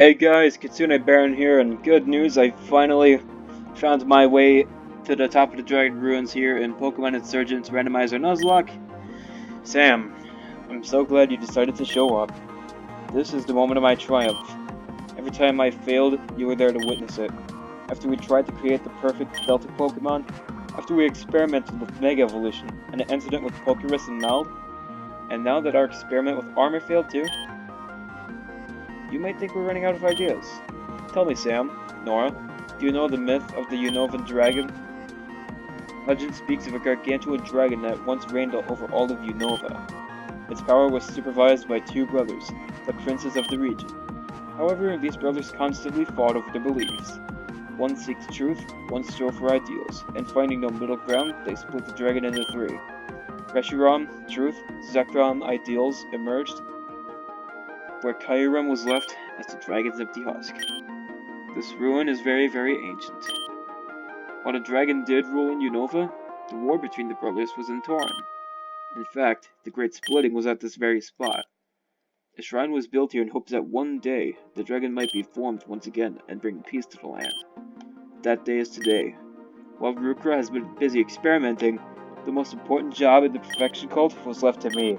Hey guys, Kitsune Baron here, and good news, I finally found my way to the top of the Dragon Ruins here in Pokemon Insurgence Randomizer Nuzlocke. Sam, I'm so glad you decided to show up. This is the moment of my triumph. Every time I failed, you were there to witness it. After we tried to create the perfect Delta Pokemon, after we experimented with Mega Evolution, and an incident with Pokerus and Meld, and now that our experiment with Armor failed too, you might think we're running out of ideas. Tell me, Sam, Nora, do you know the myth of the Unovan dragon? Legend speaks of a gargantuan dragon that once reigned over all of Unova. Its power was supervised by two brothers, the princes of the region. However, these brothers constantly fought over their beliefs. One seeks truth, one strove for ideals, and finding no middle ground, they split the dragon into three. Reshiram, truth, Zekrom, ideals, emerged, where Kyurem was left as the dragon's empty husk. This ruin is very, very ancient. While the dragon did rule in Unova, the war between the brothers was in Taen. In fact, the great splitting was at this very spot. The shrine was built here in hopes that one day the dragon might be formed once again and bring peace to the land. That day is today. While Rukra has been busy experimenting, the most important job in the Perfection Cult was left to me.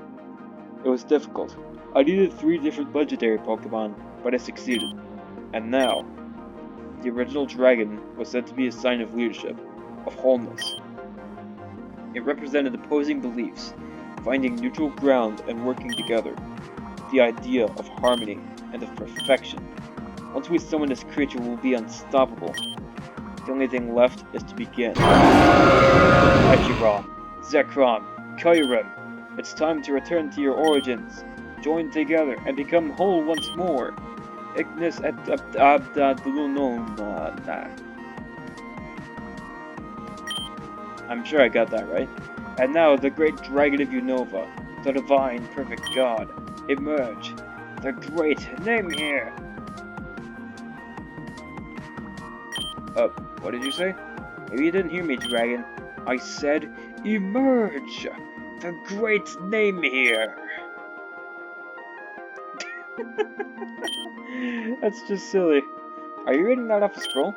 It was difficult. I needed 3 different legendary Pokemon, but I succeeded. And now, the original dragon was said to be a sign of leadership, of wholeness. It represented opposing beliefs, finding neutral ground and working together. The idea of harmony and of perfection. Once we summon this creature, we'll be unstoppable. The only thing left is to begin. Reshiram, Zekrom, Kyurem, it's time to return to your origins. Join together and become whole once more. Ignis et I'm sure I got that right. And now the great dragon of Unova, the divine perfect god, emerge. The great name here. What did you say? Maybe you didn't hear me, dragon. I said emerge. The great name here. That's just silly. Are you reading that off a scroll?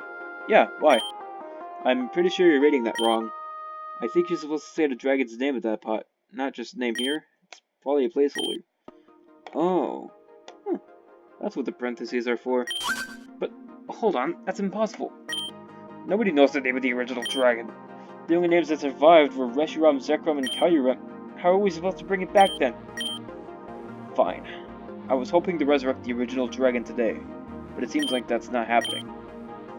Yeah, why? I'm pretty sure you're reading that wrong. I think you're supposed to say the dragon's name at that part, not just name here. It's probably a placeholder. Oh. Huh. That's what the parentheses are for. But, hold on, that's impossible. Nobody knows the name of the original dragon. The only names that survived were Reshiram, Zekrom, and Kyurem. How are we supposed to bring it back then? Fine. I was hoping to resurrect the original dragon today, but it seems like that's not happening.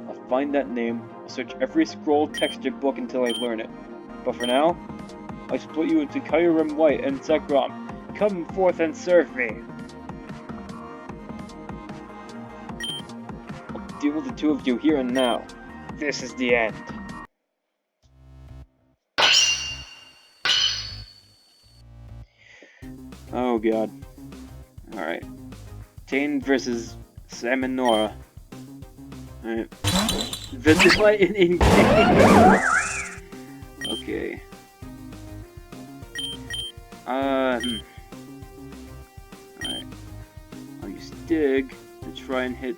I'll find that name, I'll search every scroll, texture book until I learn it. But for now, I split you into Kyurem White and Zekrom. Come forth and serve me! I'll deal with the two of you here and now. This is the end. Oh god. Alright. Taen versus Sam and Nora. Alright. This is my in-game. Okay. Alright. I'll use Dig to try and hit.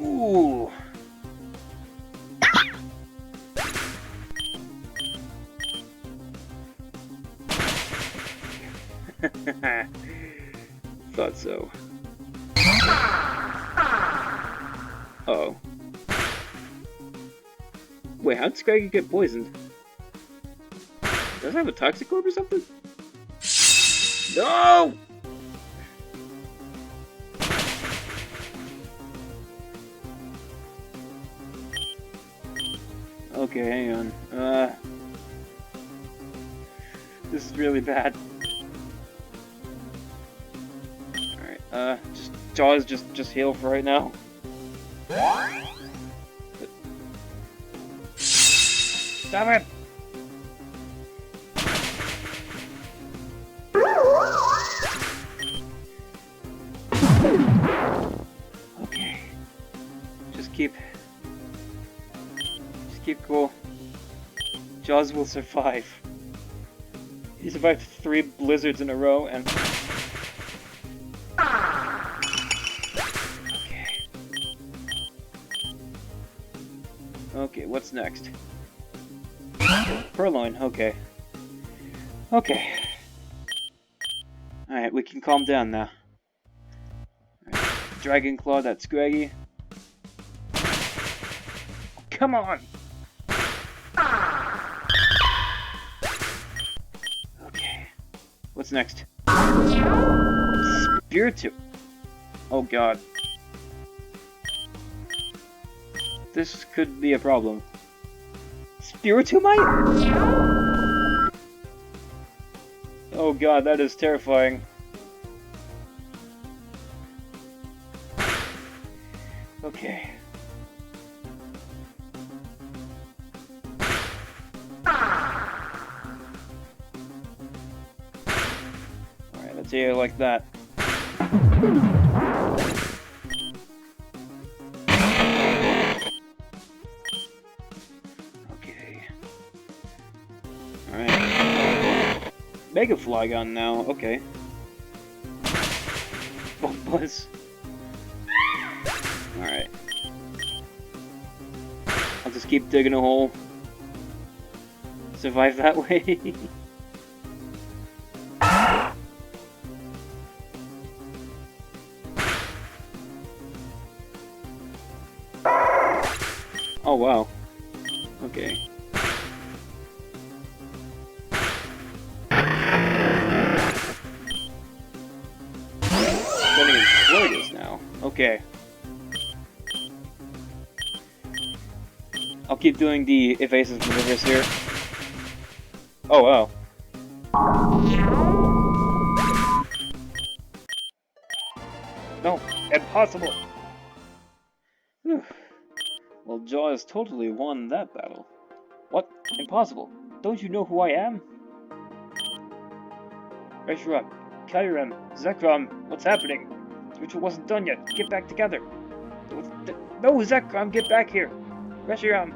Ooh. Thought so. Uh-oh. Wait, how'd Scraggy get poisoned? Does it have a toxic orb or something? No! Okay, hang on. This is really bad. Just Jaws, just heal for right now. Stop it! Okay. Just keep cool. Jaws will survive. He survived 3 blizzards in a row and... Okay, what's next? Purloin, okay. Okay. Alright, we can calm down now. Right. Dragon Claw, that's Scraggy. Come on! Okay. What's next? Spiritu. Oh god. This could be a problem. Spiritomite? Oh god, that is terrifying. Okay. Alright, let's see it like that. Okay. Alright. Mega Flygon now, okay. Oh, Buzz. Alright. I'll just keep digging a hole. Survive that way. Oh wow. Okay. Turning into Floridas now. Okay. I'll keep doing the evasive maneuvers here. Oh wow. No, impossible! Whew. Well, Jaw has totally won that battle. What? Impossible? Don't you know who I am? Reshiram, Kyurem, Zekrom, what's happening? The ritual wasn't done yet. Get back together. No, Zekrom, get back here. Reshiram.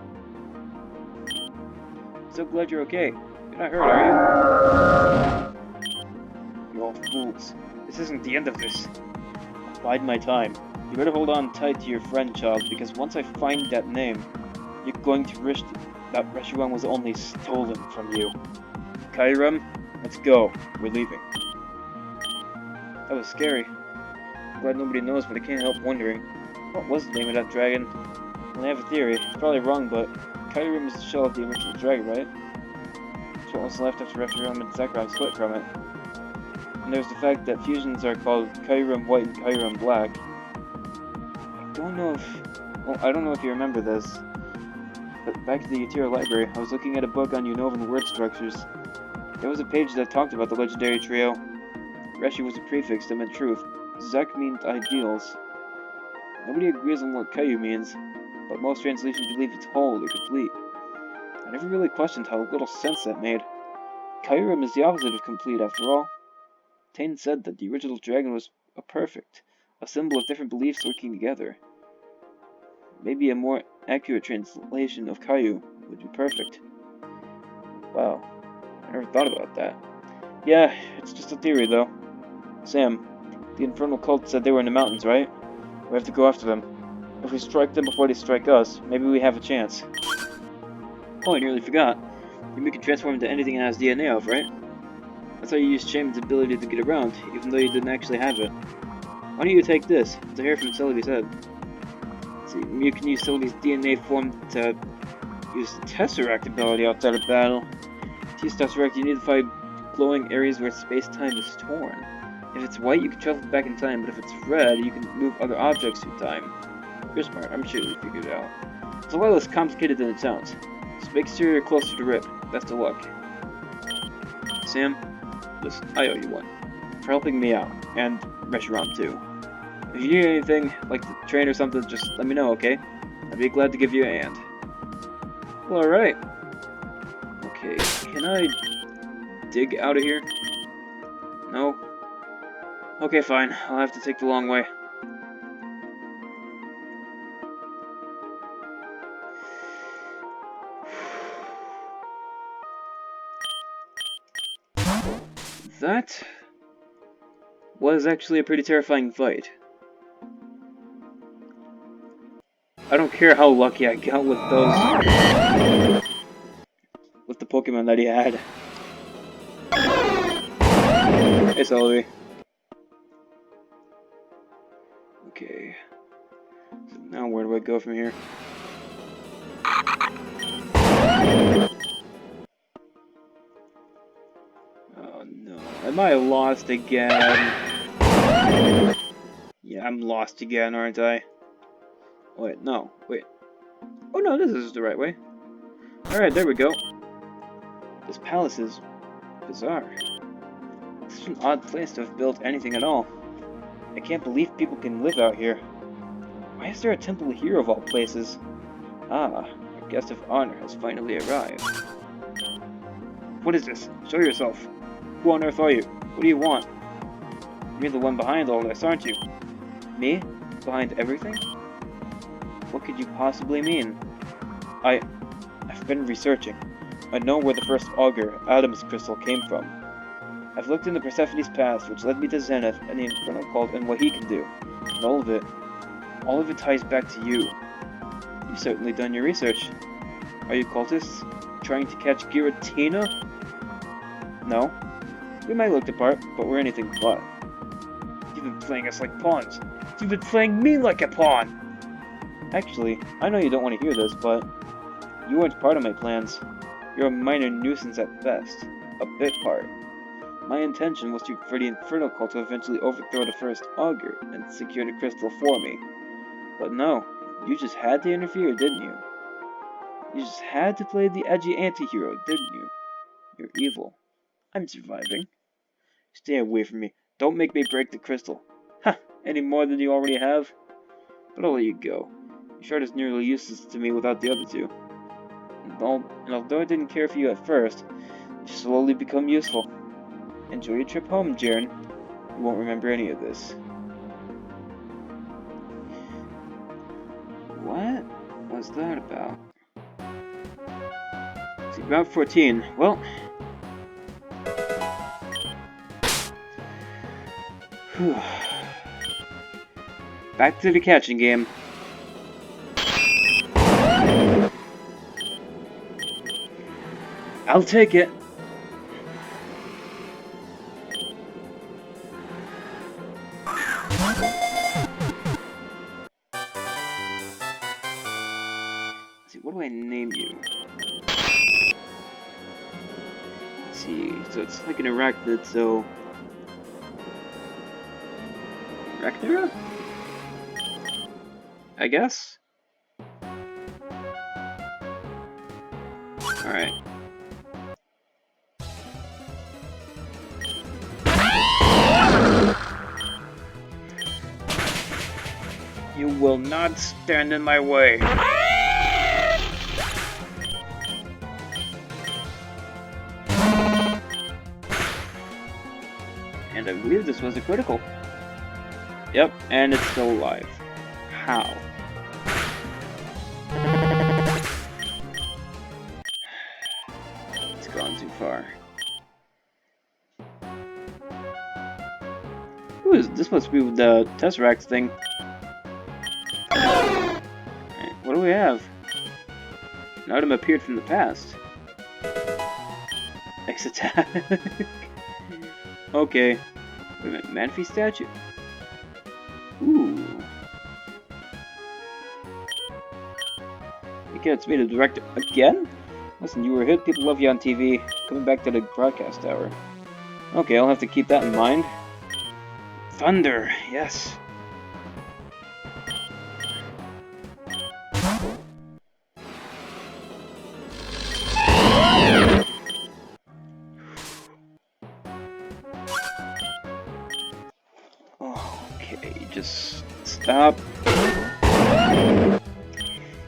So glad you're okay. You're not hurt, are you? You're all fools. This isn't the end of this. I'll bide my time. You better hold on tight to your friend, child, because once I find that name, you're going to wish that Reshiram was only stolen from you. Kyurem, let's go. We're leaving. That was scary. I'm glad nobody knows, but I can't help wondering. What was the name of that dragon? Well, I have a theory. It's probably wrong, but Kyurem is the shell of the original dragon, right? That's what was left after Reshiram and Zekrom split from it. And there's the fact that fusions are called Kyurem White and Kyurem Black. I don't know if you remember this, but back at the Utira library, I was looking at a book on Unovan word structures. There was a page that talked about the legendary trio. Reshi was a prefix that meant truth. Zek means ideals. Nobody agrees on what Kyu means, but most translations believe it's whole or complete. I never really questioned how little sense that made. Kyurem is the opposite of complete, after all. Taen said that the original dragon was a perfect, a symbol of different beliefs working together. Maybe a more accurate translation of Kyu would be perfect. Wow, I never thought about that. Yeah, it's just a theory though. Sam, the infernal cult said they were in the mountains, right? We have to go after them. If we strike them before they strike us, maybe we have a chance. Oh, I nearly forgot. You can transform into anything it has DNA of, right? That's how you use Shaman's ability to get around, even though you didn't actually have it. Why don't you take this? It's a hair from Celebi's head. See, you can use Celebi's DNA form to use the Tesseract ability outside of battle. To use Tesseract, you need to find glowing areas where space-time is torn. If it's white, you can travel back in time, but if it's red, you can move other objects through time. You're smart, I'm sure you figured it out. It's a lot less complicated than it sounds. Just make sure you're closer to Rip. Best of luck. Sam, listen, I owe you one. For helping me out, and Reshiram too. If you need anything, like the train or something, just let me know, okay? I'd be glad to give you a hand. Well, alright. Okay, can I dig out of here? No? Okay, fine. I'll have to take the long way. That was actually a pretty terrifying fight. I don't care how lucky I got with those... with the Pokemon that he had. Hey, Celebi. Okay. So now where do I go from here? Oh no. Am I lost again? Yeah, I'm lost again, aren't I? Wait, no. Wait. Oh no, this is the right way. Alright, there we go. This palace is bizarre. It's such an odd place to have built anything at all. I can't believe people can live out here. Why is there a temple here of all places? Ah, our guest of honor has finally arrived. What is this? Show yourself. Who on earth are you? What do you want? You're the one behind all this, aren't you? Me? Behind everything? What could you possibly mean? I've been researching. I know where the first augur, Adam's crystal, came from. I've looked into Persephone's past, which led me to Zenith and the Infernal Cult and what he can do. And all of it ties back to you. You've certainly done your research. Are you cultists? Trying to catch Giratina? No. We might look the part, but we're anything but. You've been playing us like pawns. You've been playing me like a pawn! Actually, I know you don't want to hear this, but you weren't part of my plans. You're a minor nuisance at best. A bit part. My intention was for the Infernal Cult to eventually overthrow the first augur and secure the crystal for me. But no, you just had to interfere, didn't you? You just had to play the edgy anti-hero, didn't you? You're evil. I'm surviving. Stay away from me. Don't make me break the crystal. Ha! Any more than you already have? But I'll let you go. Your shard is nearly useless to me without the other two. And although I didn't care for you at first, you've slowly become useful. Enjoy your trip home, Jaren. You won't remember any of this. What was that about? See, Route 14. Well... Whew. Back to the catching game. I'll take it. Let's see, what do I name you? Let's see, so it's like an arachnid, so... Arachnira? I guess? Alright. You will not stand in my way. And I believe this was a critical. Yep, and it's still alive. How? It's gone too far. Who is this? Must be the Tesseract thing. Right, what do we have? An item appeared from the past. X attack. Okay. Wait a minute, Manphy statue? Ooh. It gets me to direct again? Listen, you were hit, people love you on TV. Coming back to the broadcast tower. Okay, I'll have to keep that in mind. Thunder, yes. Okay, just stop.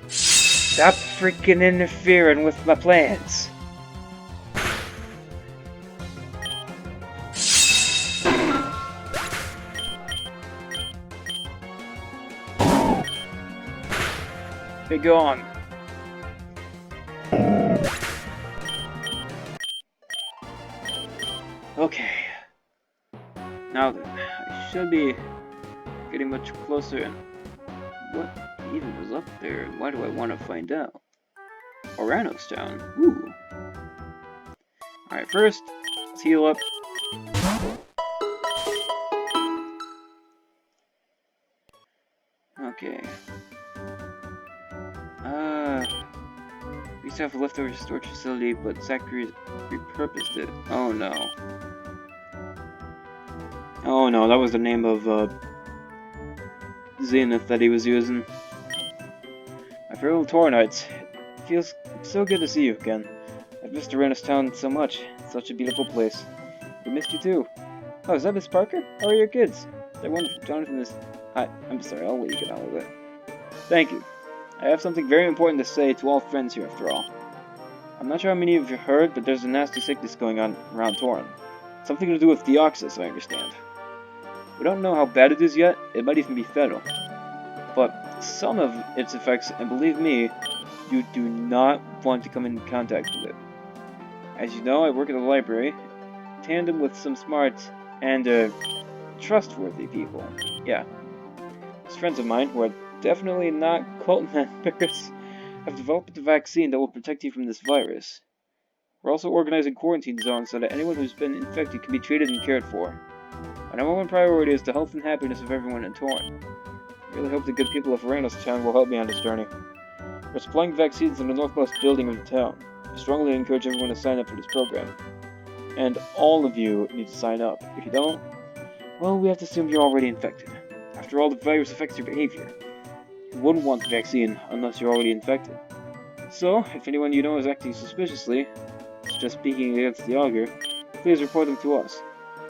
Stop freaking interfering with my plans. Okay, go on. Okay. Now then, I should be getting much closer. And what even was up there? Why do I want to find out? Oranos Town. Ooh. Alright, first, let's heal up. Okay. We used to have a leftover storage facility, but Zachary repurposed it. Oh no. Oh no, that was the name of, Zenith that he was using. My fellow Tornites, it feels so good to see you again. I've missed Oranos Town so much. It's such a beautiful place. We missed you too. Oh, is that Miss Parker? How are your kids? They're wonderful. Jonathan is... I'm sorry, I'll let you get on with it. Thank you. I have something very important to say to all friends here, after all. I'm not sure how many of you heard, but there's a nasty sickness going on around Torin. Something to do with Deoxys, I understand. We don't know how bad it is yet. It might even be fatal. But some of its effects, and believe me, you do not want to come in contact with it. As you know, I work at the library, tandem with some smart and trustworthy people. Yeah. Those friends of mine, who are definitely not cult members, have developed a vaccine that will protect you from this virus. We're also organizing quarantine zones so that anyone who's been infected can be treated and cared for. My number one priority is the health and happiness of everyone in Torn. I really hope the good people of Oranos Town will help me on this journey. We're supplying vaccines in the northwest building of the town. I strongly encourage everyone to sign up for this program. And all of you need to sign up. If you don't, well, we have to assume you're already infected. After all, the virus affects your behavior. You wouldn't want the vaccine unless you're already infected. So, if anyone you know is acting suspiciously, such as speaking against the augur, please report them to us.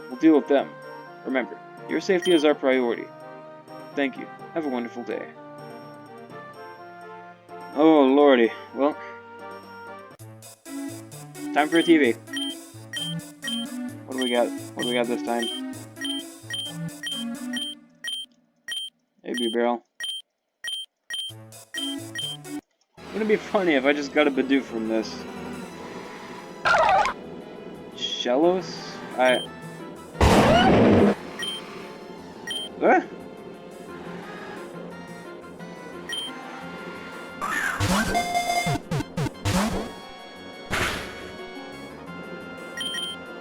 We'll deal with them. Remember, your safety is our priority. Thank you. Have a wonderful day. Oh, lordy. Well, time for a TV. What do we got? What do we got this time? Maybe a barrel. Wouldn't it be funny if I just got a Bidoof from this? Shellos? What?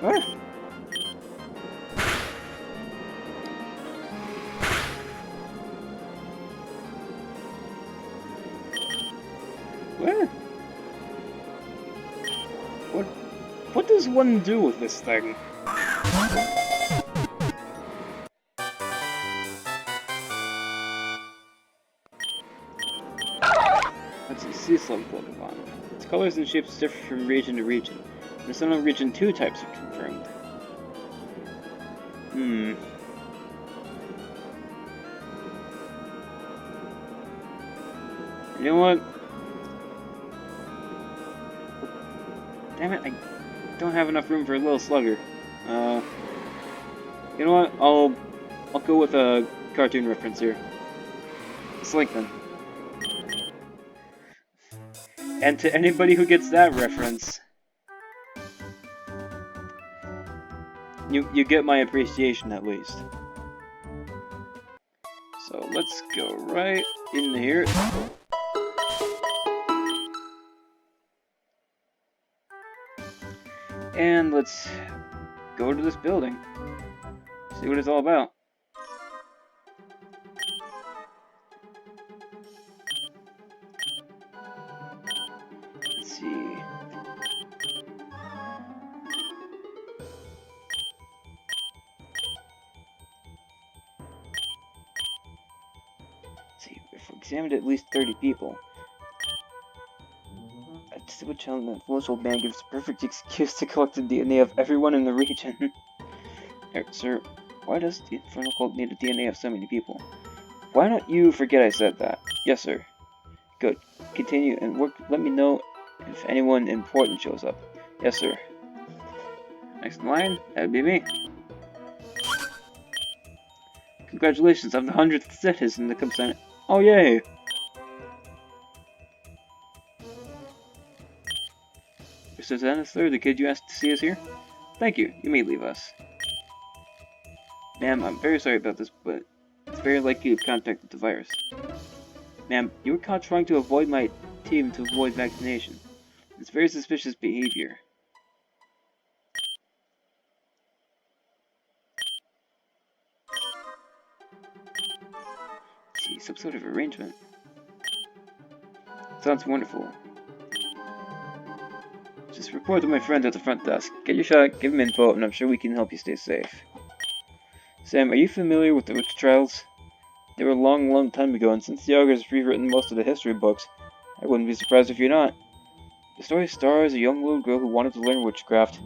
What? Where? What does one do with this thing? That's a sea slug Pokemon. Its colors and shapes differ from region to region. In the Central Region, 2 types are confirmed. You know what? Damn it, I don't have enough room for a little slugger. You know what? I'll go with a cartoon reference here. Slinkman. And to anybody who gets that reference, you get my appreciation at least. So let's go right in here. And let's go to this building. See what it's all about. Let's see. If we examined at least 30 people, a disable child and foolish old man gives a perfect excuse to collect the DNA of everyone in the region. Sir, why does the Infernal Cult need a DNA of so many people? Why don't you forget I said that? Yes, sir. Good. Continue and work. Let me know if anyone important shows up. Yes, sir. Next in line, that would be me. Congratulations, I'm the 100th citizen that comes in. Oh, yay! Mr. Zenithler, the kid you asked to see us here? Thank you. You may leave us. Ma'am, I'm very sorry about this, but it's very likely you've contacted the virus. Ma'am, you were caught trying to avoid my team to avoid vaccination. It's very suspicious behavior. Let's see, some sort of arrangement. Sounds wonderful. Just report to my friend at the front desk. Get your shot, give him info, and I'm sure we can help you stay safe. Sam, are you familiar with the witch trials? They were a long time ago, and since the Ogre has rewritten most of the history books, I wouldn't be surprised if you're not. The story stars a young little girl who wanted to learn witchcraft.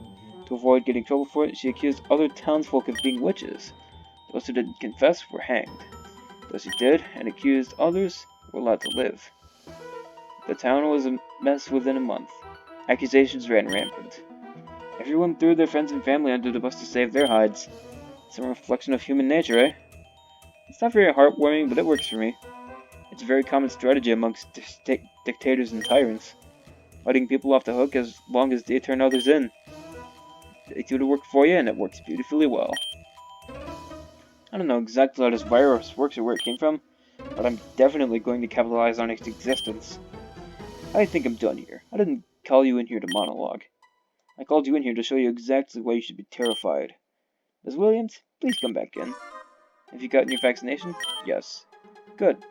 To avoid getting trouble for it, she accused other townsfolk of being witches. Those who didn't confess were hanged. Those who did, and accused others, were allowed to live. The town was a mess within a month. Accusations ran rampant. Everyone threw their friends and family under the bus to save their hides. Some reflection of human nature, eh? It's not very heartwarming, but it works for me. It's a very common strategy amongst dictators and tyrants. Letting people off the hook as long as they turn others in. They do the work for you, and it works beautifully well. I don't know exactly how this virus works or where it came from, but I'm definitely going to capitalize on its existence. I think I'm done here. I didn't call you in here to monologue. I called you in here to show you exactly why you should be terrified. Ms. Williams, please come back in. Have you gotten your vaccination? Yes. Good.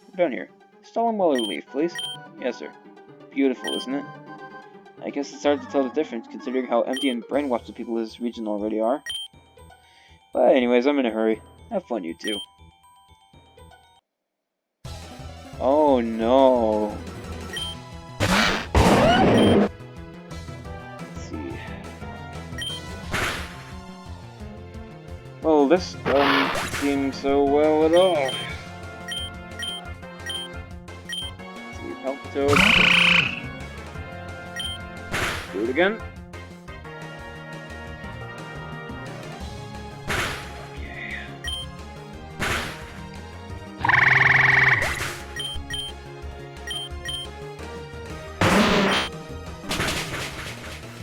We're done here. Stall him while I leave, please. Yes, sir. Beautiful, isn't it? I guess it's hard to tell the difference, considering how empty and brainwashed the people of this region already are. But anyways, I'm in a hurry. Have fun, you two. Oh no. Let's see. Well, this doesn't seem so well at all. Let's see, help Toad. Do it again. Okay.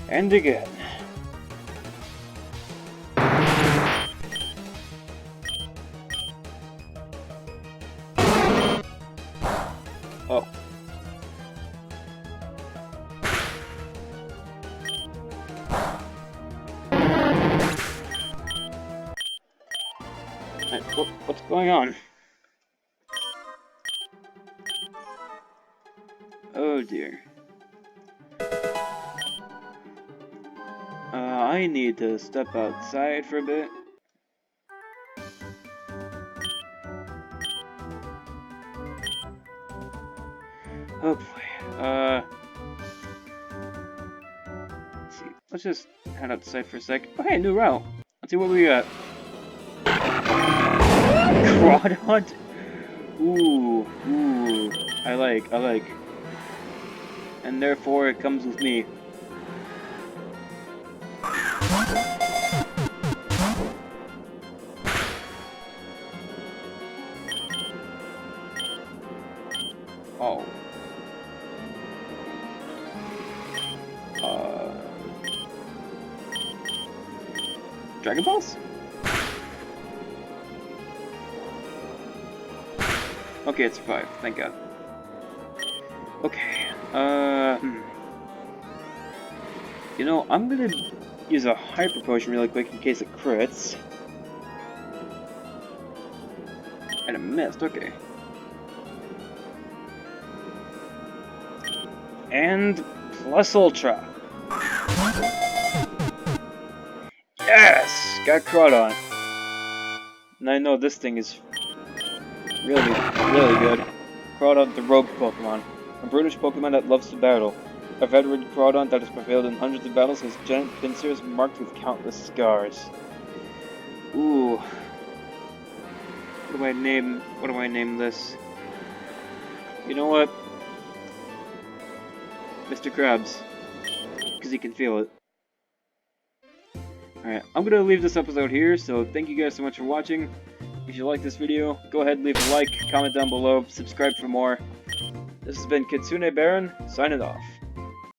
And again. Oh. What's going on? Oh dear. I need to step outside for a bit. Oh boy. Let's see. Let's just head outside for a sec. Oh hey, new route. Let's see what we got. Quad hunt. Ooh. I like. And therefore it comes with me. Oh. Dragon Balls? Okay, it's 5. Thank God. Okay. You know, I'm gonna use a hyper potion really quick in case it crits. And it missed, okay. And plus Ultra. Yes! Got Crawdon. And I know this thing is really good. Crawdon, the rogue Pokemon. A brutish Pokemon that loves to battle. A veteran Crawdon that has prevailed in hundreds of battles has giant pincers marked with countless scars. Ooh. What do I name this? You know what? Mr. Krabs. Because he can feel it. Alright, I'm gonna leave this episode here, so thank you guys so much for watching. If you like this video, go ahead and leave a like, comment down below, subscribe for more. This has been Kitsune Baron, signing off.